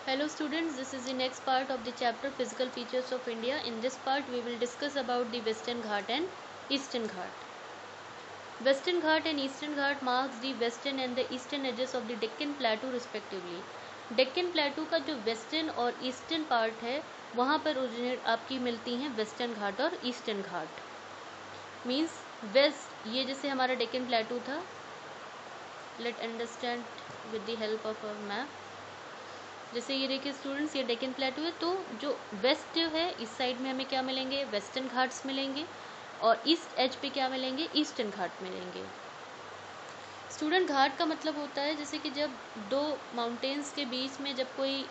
Hello students, this is the next part of the chapter Physical Features of India. In this part we will discuss about the Western Ghat and Eastern Ghat. Western Ghat and Eastern Ghat marks the western and the eastern edges of the Deccan Plateau respectively. Deccan Plateau का जो western और eastern part है वहाँ पर originate आपकी मिलती हैं western घाट और ईस्टर्न घाट. मीन्स वेस्ट, ये जैसे हमारा डेक्कन प्लेटू था. Let understand with the help of a map. जैसे ये देखिए स्टूडेंट्स, ये डेक्कन प्लेटू है, तो जो वेस्ट जो है इस साइड में हमें क्या मिलेंगे, वेस्टर्न घाट्स मिलेंगे, और ईस्ट एज पे क्या मिलेंगे, ईस्टर्न घाट मिलेंगे. स्टूडेंट, घाट का मतलब होता है जैसे कि जब दो माउंटेन्स के बीच में जब कोई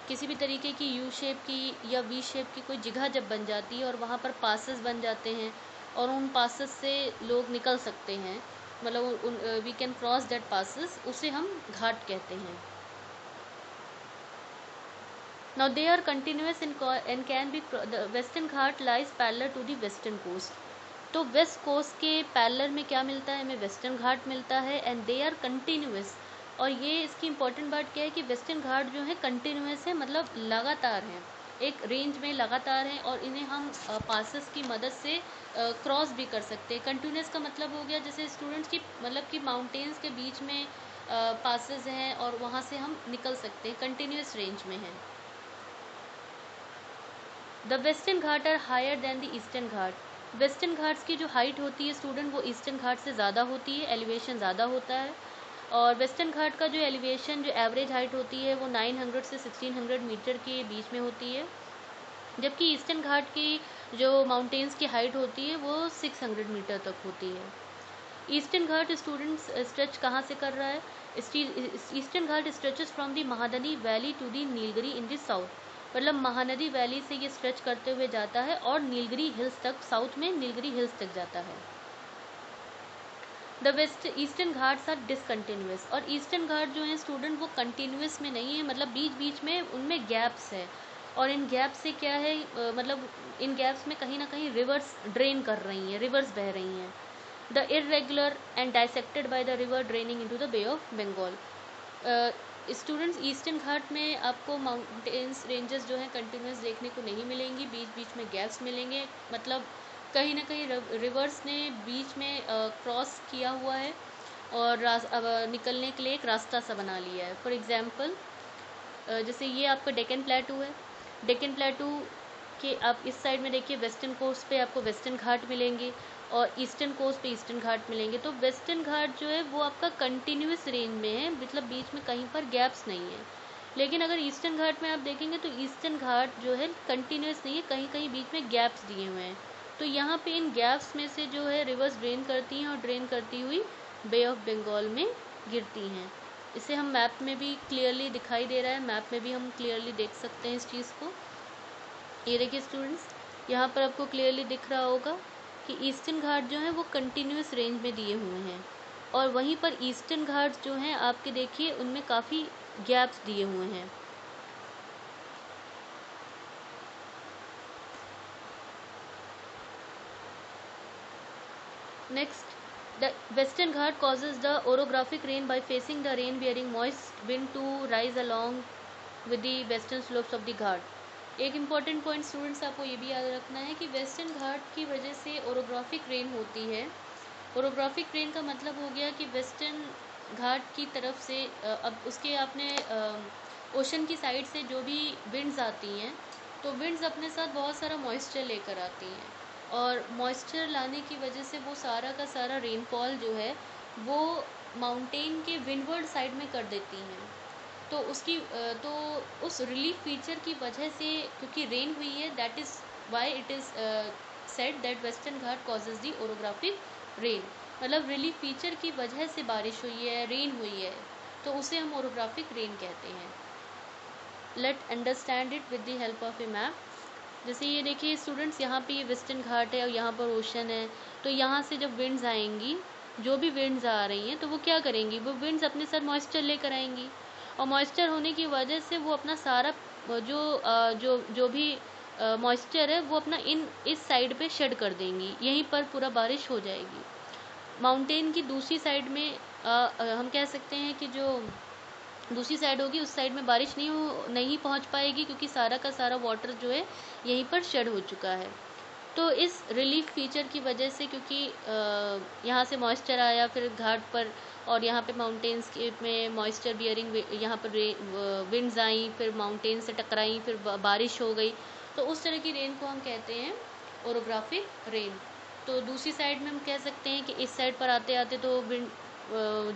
किसी भी तरीके की यू शेप की या वी शेप की कोई जगह जब बन जाती है और वहाँ पर पासेस बन जाते हैं और उन पासेस से लोग निकल सकते हैं, मतलब we can cross that passes, उसे हम घाट कहते हैं. Now they are continuous and can be the Western Ghat lies parallel to the Western coast. तो वेस्ट कोस्ट के पैरेलल में क्या मिलता है, हमें वेस्टर्न घाट मिलता है एंड दे आर कंटिन्यूस. और ये इसकी इंपॉर्टेंट बात क्या है कि वेस्टर्न घाट जो है कंटिन्यूस है, मतलब लगातार हैं, एक रेंज में लगातार हैं, और इन्हें हम पासेस की मदद से क्रॉस भी कर सकते हैं. कंटिन्यूस का मतलब हो गया जैसे स्टूडेंट्स की, मतलब कि माउंटेन्स के बीच में पासेस हैं और वहाँ से हम निकल सकते हैं, कंटिन्यूस रेंज में हैं. The western Ghat are higher than the eastern Ghat. Western Ghats की जो हाइट होती है स्टूडेंट, वो ईस्टर्न घाट से ज़्यादा होती है, एलिवेशन ज़्यादा होता है. और वेस्टर्न घाट का जो एलिवेशन, जो एवरेज हाइट होती है वो 900 से 1600 मीटर के बीच में होती है, जबकि ईस्टर्न घाट की जो माउंटेन्स की हाइट होती है वो 600 मीटर तक होती है. ईस्टर्न घाट स्टूडेंट्स स्ट्रेच कहाँ से कर रहा है, eastern Ghat stretches from the Mahanadi valley to the Nilgiri in the south. मतलब महानदी वैली से ये स्ट्रेच करते हुए जाता है और नीलगिरी हिल्स तक, साउथ में नीलगिरी हिल्स तक जाता है. The west eastern Ghats are discontinuous. और ईस्टर्न घाट जो है स्टूडेंट वो कंटिन्यूस में नहीं है, मतलब बीच बीच में उनमें गैप्स है, और इन गैप से क्या है, मतलब इन गैप्स में कहीं ना कहीं रिवर्स ड्रेन कर रही हैं, रिवर्स बह रही हैं. The irregular and dissected by the river draining into the bay of Bengal. Students, eastern Ghat में आपको माउंटेन्स रेंजेस जो हैं कंटिन्यूस देखने को नहीं मिलेंगी, बीच बीच में गैप्स मिलेंगे, मतलब कहीं ना कहीं रिवर्स ने बीच में क्रॉस किया हुआ है और निकलने के लिए एक रास्ता सा बना लिया है. फॉर एग्जांपल, जैसे ये आपका डेक्कन प्लेटू है, डेक्कन प्लेटू के आप इस साइड में देखिए, वेस्टर्न कोस्ट पे आपको वेस्टर्न घाट मिलेंगे और ईस्टर्न कोस्ट पे ईस्टर्न घाट मिलेंगे. तो वेस्टर्न घाट जो है वो आपका कंटिन्यूस रेंज में है, मतलब बीच में कहीं पर गैप्स नहीं है. लेकिन अगर ईस्टर्न घाट में आप देखेंगे तो ईस्टर्न घाट जो है कंटिन्यूस नहीं है, कहीं कहीं बीच में गैप्स दिए हुए हैं. तो यहाँ पे इन गैप्स में से जो है रिवर्स ड्रेन करती हैं और ड्रेन करती हुई बे ऑफ बंगाल में गिरती हैं. इसे हम मैप में भी क्लियरली दिखाई दे रहा है, मैप में भी हम क्लियरली देख सकते हैं इस चीज़ को. ये देखिए स्टूडेंट्स, यहाँ पर आपको क्लियरली दिख रहा होगा कि ईस्टर्न घाट जो है वो कंटिन्यूस रेंज में दिए हुए हैं, और वहीं पर ईस्टर्न घाट जो हैं आपके देखिए उनमें काफ़ी गैप्स दिए हुए हैं. Next, the western Ghat causes the orographic rain by facing the rain bearing moist wind to rise along with the western slopes of the घाट. एक इम्पॉर्टेंट पॉइंट स्टूडेंट्स आपको ये भी याद रखना है कि वेस्टर्न घाट की वजह से ओरोग्राफिक रेन होती है. ओरोग्राफिक रेन का मतलब हो गया कि वेस्टर्न घाट की तरफ से अब उसके आपने ओशन की साइड से जो भी विंड्स आती हैं, तो विंड्स अपने साथ बहुत सारा मॉइस्चर लेकर आती हैं, और मॉइस्चर लाने की वजह से वो सारा का सारा रेनफॉल जो है वो माउंटेन के विंडवर्ड साइड में कर देती हैं. तो उसकी तो उस रिलीफ फीचर की वजह से, क्योंकि रेन हुई है, that is why it is said that western Ghat causes the orographic rain. मतलब रिलीफ फीचर की वजह से बारिश हुई है, रेन हुई है, तो उसे हम ओरोग्राफिक रेन कहते हैं. Let understand it with the help of a map. जैसे ये देखिए स्टूडेंट्स, यहाँ पे ये वेस्टर्न घाट है और यहाँ पर ओशन है, तो यहाँ से जब विंड्स आएंगी, जो भी विंड्स आ रही हैं, तो वो क्या करेंगी, वो विंड्स अपने साथ मॉइस्चर लेकर आएंगी, और मॉइस्चर होने की वजह से वो अपना सारा जो भी मॉइस्चर है वो अपना इस साइड पे शेड कर देंगी, यहीं पर पूरा बारिश हो जाएगी. माउंटेन की दूसरी साइड में हम कह सकते हैं कि जो दूसरी साइड होगी, उस साइड में बारिश नहीं पहुंच पाएगी, क्योंकि सारा का सारा वाटर जो है यहीं पर शेड हो चुका है। तो इस रिलीफ फीचर की वजह से, क्योंकि यहाँ से मॉइस्चर आया फिर घाट पर, और यहाँ पे माउंटेन्स के में मॉइस्चर बियरिंग यहाँ पर विंड्स आई, फिर माउंटेन से टकराई, फिर बारिश हो गई, तो उस तरह की रेन को हम कहते हैं ओरोग्राफिक रेन। तो दूसरी साइड में हम कह सकते हैं कि इस साइड पर आते आते तो विंड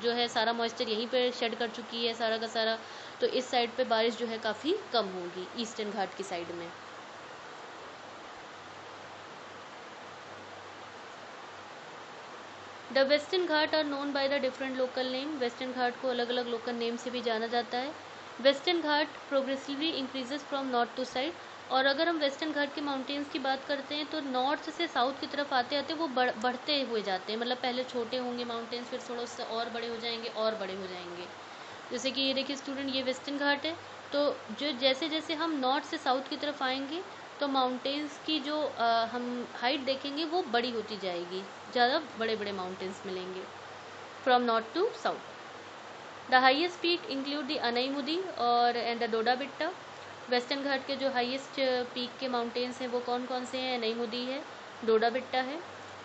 जो है सारा मॉइस्चर यहीं पर शेड कर चुकी है सारा का सारा, तो इस साइड पे बारिश जो है काफ़ी कम होगी ईस्टर्न घाट की साइड में। The western Ghat are known by the different local name. Western Ghat को अलग अलग लोकल नेम से भी जाना जाता है। Western Ghat progressively increases from north to side. और अगर हम वेस्टर्न घाट के माउंटेन्स की बात करते हैं तो नॉर्थ से साउथ की तरफ आते आते वो बढ़ते हुए जाते हैं, मतलब पहले छोटे होंगे माउंटेन्स, फिर थोड़ा सा और बड़े हो जाएंगे और बड़े हो जाएंगे। जैसे कि ये देखिए स्टूडेंट, ये वेस्टर्न घाट है, तो जो जैसे जैसे हम नॉर्थ से साउथ की तरफ आएंगे तो माउंटेन्स की जो हम हाइट देखेंगे वो बड़ी होती जाएगी, ज़्यादा बड़े बड़े माउंटेन्स मिलेंगे from north to south. The highest peak include the Anamudi और and the Doda Betta. Western Ghat के जो हाईएस्ट पीक के माउंटेन्स हैं वो कौन कौन से हैं? अनाईमुदी है, डोडा बिट्टा है।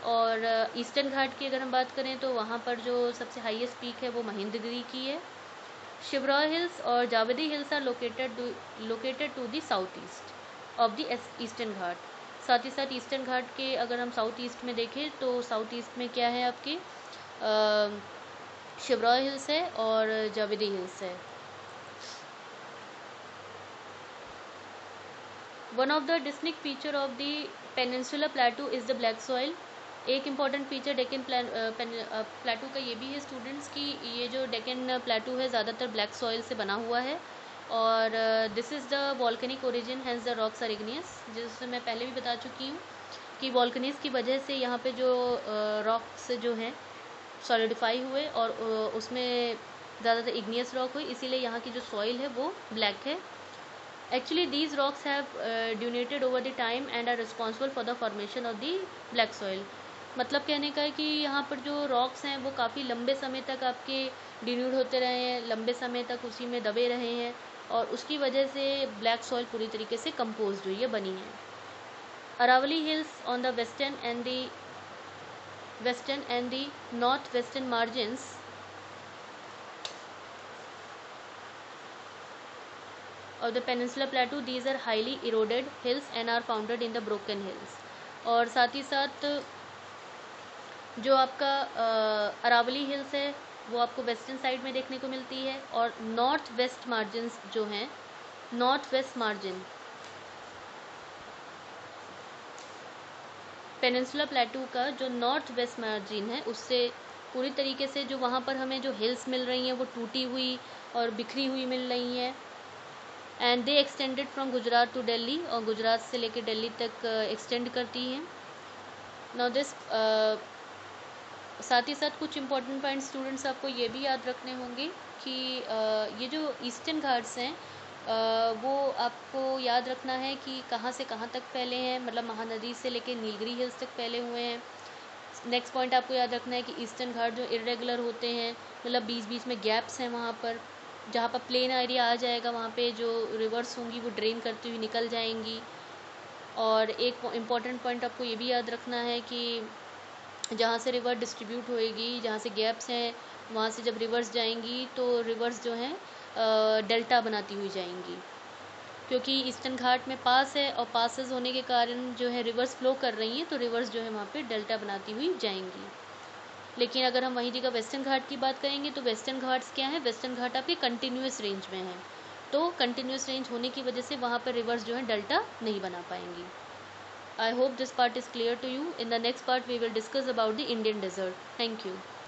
और ईस्टर्न घाट की अगर हम बात करें तो वहाँ पर जो सबसे हाईएस्ट पीक है वो महेंद्रगिरी की है। शिवरॉय हिल्स और Javadi hills are located to the south east of the eastern Ghat. साथ ही साथ ईस्टर्न घाट के अगर हम साउथ ईस्ट में देखें तो साउथ ईस्ट में क्या है आपके शिवरॉय हिल्स है और जावेदी हिल्स है। One of the distinct feature of the peninsula प्लेटू is the black soil. एक इम्पॉर्टेंट फीचर डेक्कन प्लेटू का ये भी है स्टूडेंट्स की ये जो डेक्कन प्लेटू है ज़्यादातर ब्लैक सॉइल से बना हुआ है। और this is the volcanic origin, hence the rocks are igneous. जैसे मैं पहले भी बता चुकी हूँ कि वॉल्कनीज की वजह से यहाँ पे जो रॉक्स जो हैं सॉलिडिफाई हुए और उसमें ज़्यादातर इग्नियस रॉक हुई, इसीलिए यहाँ की जो सॉइल है वो ब्लैक है। Actually, these rocks have donated over the time and are responsible for the formation of the black soil। मतलब कहने का है कि यहाँ पर जो रॉक्स हैं वो काफ़ी लंबे समय तक आपके डिन्यूड होते रहे हैं, लंबे समय तक उसी में दबे रहे हैं, और उसकी वजह से ब्लैक सॉइल पूरी तरीके से कंपोज हुई है, बनी है। Aravalli hills on the western and the north western margins of the Peninsula Plateau, these are highly eroded hills and are founded in the broken hills। और साथ ही साथ जो आपका अरावली हिल्स है वो आपको वेस्टर्न साइड में देखने को मिलती है, और नॉर्थ वेस्ट मार्जिन्स जो हैं, नॉर्थ वेस्ट मार्जिन पेनिनसुला प्लेटू का जो नॉर्थ वेस्ट मार्जिन है उससे पूरी तरीके से जो वहाँ पर हमें जो हिल्स मिल रही हैं वो टूटी हुई और बिखरी हुई मिल रही हैं। And they extended from Gujarat to Delhi, और गुजरात से लेकर दिल्ली तक एक्सटेंड करती हैं। नाउ दिस साथ ही साथ कुछ इंपॉर्टेंट पॉइंट स्टूडेंट्स आपको ये भी याद रखने होंगे कि ये जो ईस्टर्न घाट्स हैं वो आपको याद रखना है कि कहाँ से कहाँ तक फैले हैं, मतलब महानदी से लेकर नीलगिरी हिल्स तक फैले हुए हैं। नेक्स्ट पॉइंट आपको याद रखना है कि ईस्टर्न घाट जो इरेगुलर होते हैं, मतलब बीच बीच में गैप्स हैं, वहाँ पर जहाँ पर प्लेन एरिया आ जाएगा वहाँ पे जो रिवर्स होंगी वो ड्रेन करती हुई निकल जाएंगी। और एक इम्पॉर्टेंट पॉइंट आपको ये भी याद रखना है कि जहाँ से रिवर डिस्ट्रीब्यूट होएगी, जहाँ से गैप्स हैं वहाँ से जब रिवर्स जाएंगी तो रिवर्स जो हैं डेल्टा बनाती हुई जाएंगी, क्योंकि ईस्टर्न घाट में पास है और पासेस होने के कारण जो है रिवर्स फ्लो कर रही हैं, तो रिवर्स जो है वहाँ पे डेल्टा बनाती हुई जाएंगी। लेकिन अगर हम वहीं जगह वेस्टर्न घाट की बात करेंगे तो वेस्टर्न घाट्स क्या है, वेस्टर्न घाट आपके कंटिन्यूस रेंज में है, तो कंटिन्यूस रेंज होने की वजह से वहाँ पर रिवर्स जो है डेल्टा नहीं बना पाएंगी। I hope this part is clear to you. In the next part we will discuss about the Indian desert. Thank you.